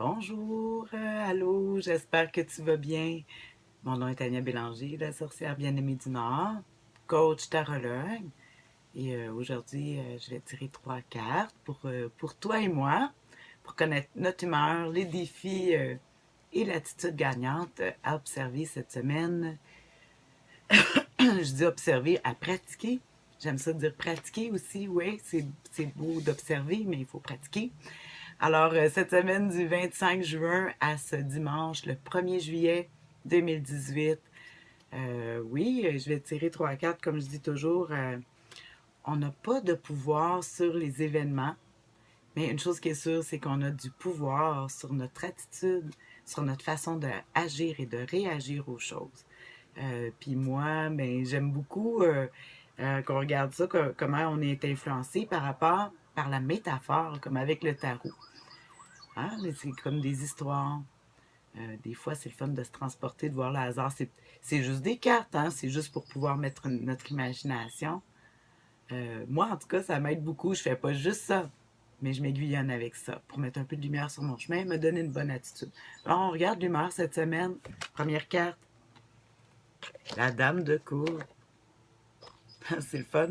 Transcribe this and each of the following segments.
Bonjour, allô, j'espère que tu vas bien. Mon nom est Tania Bélanger, la sorcière bien-aimée du Nord, coach tarologue. Et aujourd'hui, je vais tirer trois cartes pour toi et moi, pour connaître notre humeur, les défis et l'attitude gagnante à observer cette semaine. Je dis observer, à pratiquer. J'aime ça dire pratiquer aussi, oui, c'est beau d'observer, mais il faut pratiquer. Alors, cette semaine du 25 juin à ce dimanche, le 1er juillet 2018, oui, je vais tirer trois cartes, comme je dis toujours. On n'a pas de pouvoir sur les événements, mais une chose qui est sûre, c'est qu'on a du pouvoir sur notre attitude, sur notre façon d'agir et de réagir aux choses. Puis moi, ben, j'aime beaucoup qu'on regarde ça, comment on est influencé par la métaphore, comme avec le tarot. Hein? C'est comme des histoires. Des fois, c'est le fun de se transporter, de voir le hasard. C'est juste des cartes, hein? C'est juste pour pouvoir mettre notre imagination. Moi, en tout cas, ça m'aide beaucoup. Je fais pas juste ça, mais je m'aiguillonne avec ça pour mettre un peu de lumière sur mon chemin et me donner une bonne attitude. Alors, on regarde l'humeur cette semaine. Première carte, la dame de cour. C'est le fun.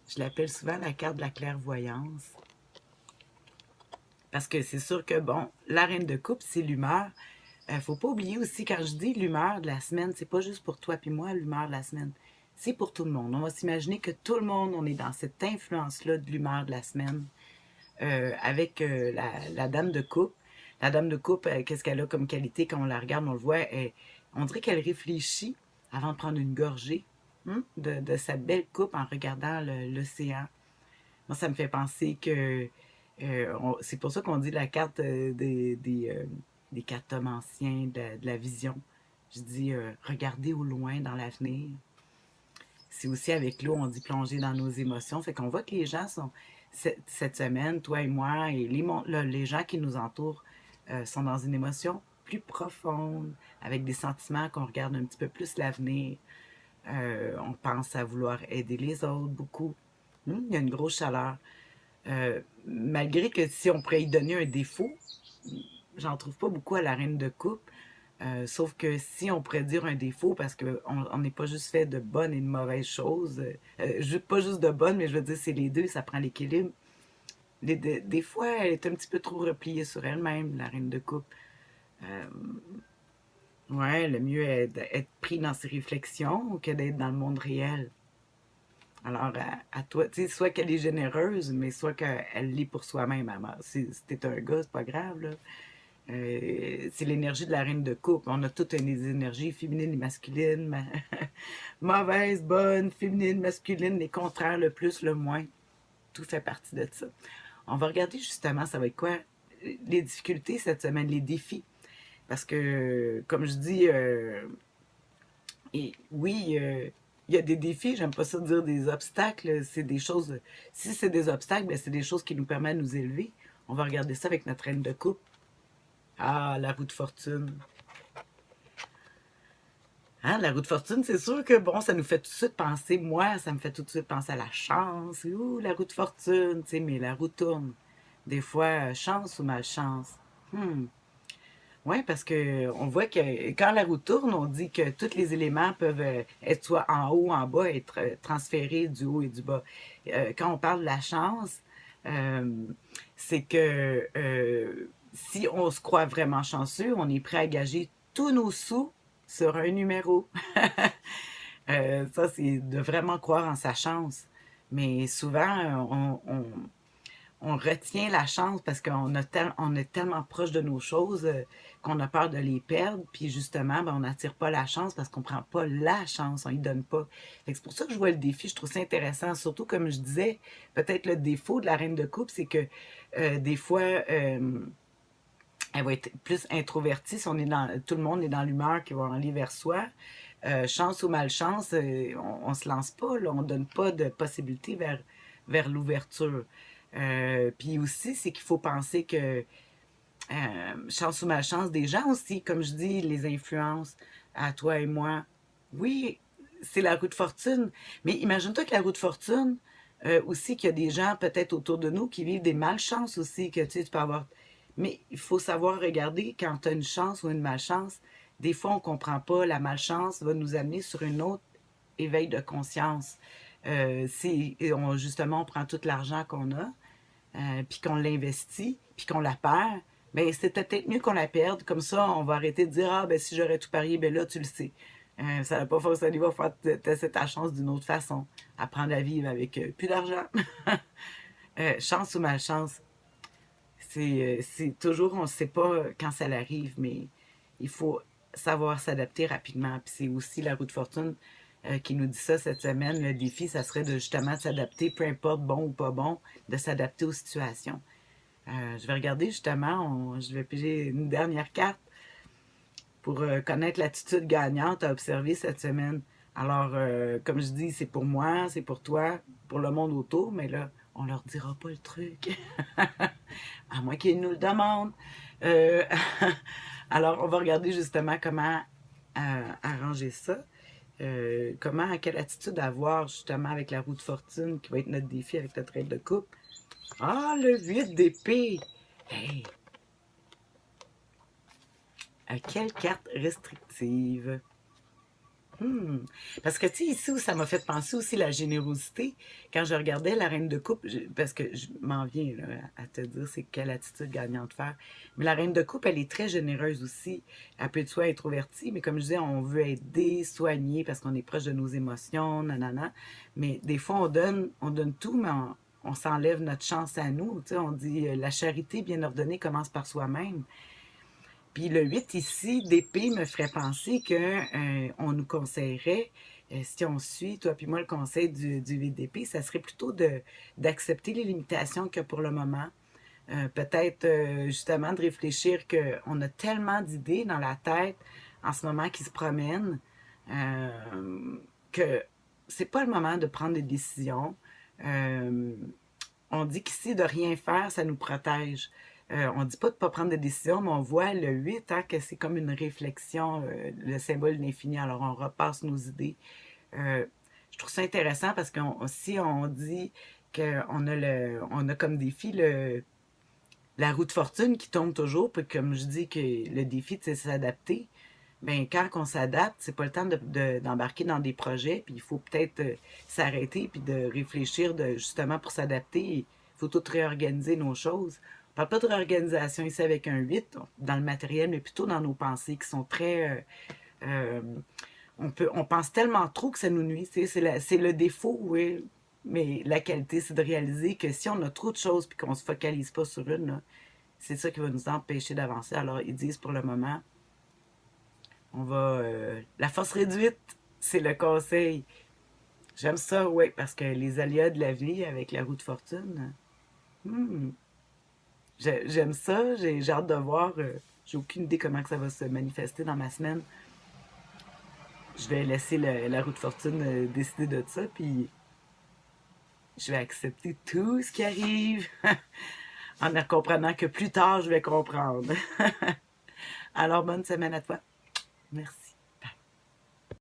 Je l'appelle souvent la carte de la clairvoyance. Parce que c'est sûr que, bon, la reine de coupe, c'est l'humeur. Faut pas oublier aussi, quand je dis l'humeur de la semaine, c'est pas juste pour toi puis moi, l'humeur de la semaine. C'est pour tout le monde. On va s'imaginer que tout le monde, on est dans cette influence-là de l'humeur de la semaine. Avec la dame de coupe. La dame de coupe, qu'est-ce qu'elle a comme qualité quand on la regarde, on le voit, on dirait qu'elle réfléchit avant de prendre une gorgée de sa belle coupe en regardant l'océan. Moi, ça me fait penser que c'est pour ça qu'on dit la carte des cartes anciens, de la vision. Je dis regarder au loin dans l'avenir. C'est aussi avec l'eau, on dit plonger dans nos émotions. Fait qu'on voit que les gens sont, cette semaine, toi et moi, et les gens qui nous entourent sont dans une émotion plus profonde, avec des sentiments qu'on regarde un petit peu plus l'avenir. On pense à vouloir aider les autres beaucoup. Il y a une grosse chaleur. Malgré que si on pourrait y donner un défaut, j'en trouve pas beaucoup à la reine de coupe. Sauf que si on pourrait dire un défaut, parce qu'on n'est pas juste fait de bonnes et de mauvaises choses, pas juste de bonnes, mais je veux dire, c'est les deux, ça prend l'équilibre. Des fois, elle est un petit peu trop repliée sur elle-même, la reine de coupe. Euh, ouais, le mieux est d'être pris dans ses réflexions que d'être dans le monde réel. Alors, à toi, tu sais, soit qu'elle est généreuse, mais soit qu'elle l'est pour soi-même. Si t'es un gars, c'est pas grave, là. C'est l'énergie de la reine de coupe. On a toutes des énergies féminines et masculines, mauvaises, bonnes, féminines, masculines, les contraires, le plus, le moins. Tout fait partie de ça. On va regarder justement, ça va être quoi les difficultés cette semaine, les défis. Parce que, comme je dis, oui, il y a des défis, j'aime pas ça dire des obstacles, c'est des choses, si c'est des obstacles, ben c'est des choses qui nous permettent de nous élever. On va regarder ça avec notre reine de coupe. Ah, la roue de fortune. Hein, la roue de fortune, c'est sûr que bon, ça nous fait tout de suite penser, moi, ça me fait tout de suite penser à la chance. Ouh, la roue de fortune, tu sais, mais la roue tourne. Des fois, chance ou malchance. Hmm. Oui, parce que on voit que quand la roue tourne, on dit que tous les éléments peuvent être soit en haut ou en bas, être transférés du haut et du bas. Quand on parle de la chance, euh, c'est que si on se croit vraiment chanceux, on est prêt à gager tous nos sous sur un numéro. Ça, c'est de vraiment croire en sa chance. Mais souvent, on retient la chance parce on est tellement proche de nos choses qu'on a peur de les perdre. Puis justement, ben, on n'attire pas la chance parce qu'on prend pas la chance, on y donne pas. C'est pour ça que je vois le défi, je trouve ça intéressant. Surtout, comme je disais, peut-être le défaut de la reine de coupe, c'est que des fois, elle va être plus introvertie. Si on est tout le monde est dans l'humeur qui va aller vers soi. Chance ou malchance, on se lance pas, là, on donne pas de possibilité vers l'ouverture. Puis aussi, c'est qu'il faut penser que chance ou malchance des gens aussi, comme je dis, les influences à toi et moi. Oui, c'est la roue de fortune, mais imagine-toi que la roue de fortune, aussi qu'il y a des gens peut-être autour de nous qui vivent des malchances aussi, que tu sais, tu peux avoir. Mais il faut savoir regarder quand tu as une chance ou une malchance. Des fois, on ne comprend pas. La malchance va nous amener sur une autre éveil de conscience. Justement, on prend tout l'argent qu'on a, puis qu'on l'investit, puis qu'on la perd. Ben, c'était peut-être mieux qu'on la perde. Comme ça, on va arrêter de dire, ah, ben, si j'aurais tout parié, ben là, tu le sais. Ça n'a pas fonctionné, va faire ta chance d'une autre façon. Apprendre à vivre avec plus d'argent. Chance ou malchance, c'est toujours, on ne sait pas quand ça arrive, mais il faut savoir s'adapter rapidement. Puis c'est aussi la roue de fortune qui nous dit ça cette semaine. Le défi, ça serait de justement s'adapter, peu importe bon ou pas bon, de s'adapter aux situations. Je vais regarder justement, je vais piger une dernière carte pour connaître l'attitude gagnante à observer cette semaine. Alors, comme je dis, c'est pour moi, c'est pour toi, pour le monde autour, mais là, on leur dira pas le truc. À moins qu'ils nous le demandent. Euh, Alors, on va regarder justement comment arranger ça. Quelle attitude avoir justement avec la roue de fortune qui va être notre défi avec notre aide de coupe. Ah, le 8 d'épée! Hey! Quelle carte restrictive! Parce que, tu sais, ici où ça m'a fait penser aussi la générosité, quand je regardais la reine de coupe, parce que je m'en viens là, à te dire c'est quelle attitude gagnante faire. Mais la reine de coupe, elle est très généreuse aussi. Elle peut être soit introvertie, mais comme je disais, on veut aider, soigner, parce qu'on est proche de nos émotions, nanana. Mais des fois, on donne tout, mais on s'enlève notre chance à nous. Tu sais, on dit la charité bien ordonnée commence par soi-même. Puis le 8 ici, d'épée, me ferait penser que on nous conseillerait, si on suit, toi puis moi, le conseil du 8 d'épée, ça serait plutôt d'accepter les limitations qu'il y a pour le moment. Peut-être justement de réfléchir qu'on a tellement d'idées dans la tête en ce moment qui se promènent que c'est pas le moment de prendre des décisions. Euh, on dit qu'ici, de rien faire, ça nous protège. On dit pas de ne pas prendre de décision, mais on voit le 8 hein, que c'est comme une réflexion, le symbole de l'infini. Alors, on repasse nos idées. Euh, je trouve ça intéressant parce que si on dit on a comme défi la roue de fortune qui tombe toujours, puis comme je dis que le défi, c'est s'adapter, ben quand on s'adapte, c'est pas le temps d'embarquer dans des projets, puis il faut peut-être s'arrêter puis de réfléchir justement pour s'adapter. Il faut tout réorganiser nos choses. On parle pas de réorganisation ici avec un 8 dans le matériel, mais plutôt dans nos pensées qui sont très euh, on pense tellement trop que ça nous nuit. C'est le défaut, oui. Mais la qualité, c'est de réaliser que si on a trop de choses puis qu'on se focalise pas sur une, c'est ça qui va nous empêcher d'avancer. Alors, ils disent pour le moment, on va. La force réduite, c'est le conseil. J'aime ça, oui, parce que les aléas de la vie avec la roue de fortune, hmm, j'aime ça. J'ai hâte de voir. J'ai aucune idée comment que ça va se manifester dans ma semaine. Je vais laisser la roue de fortune décider de ça, puis je vais accepter tout ce qui arrive en comprenant que plus tard, je vais comprendre. Alors, bonne semaine à toi. Merci.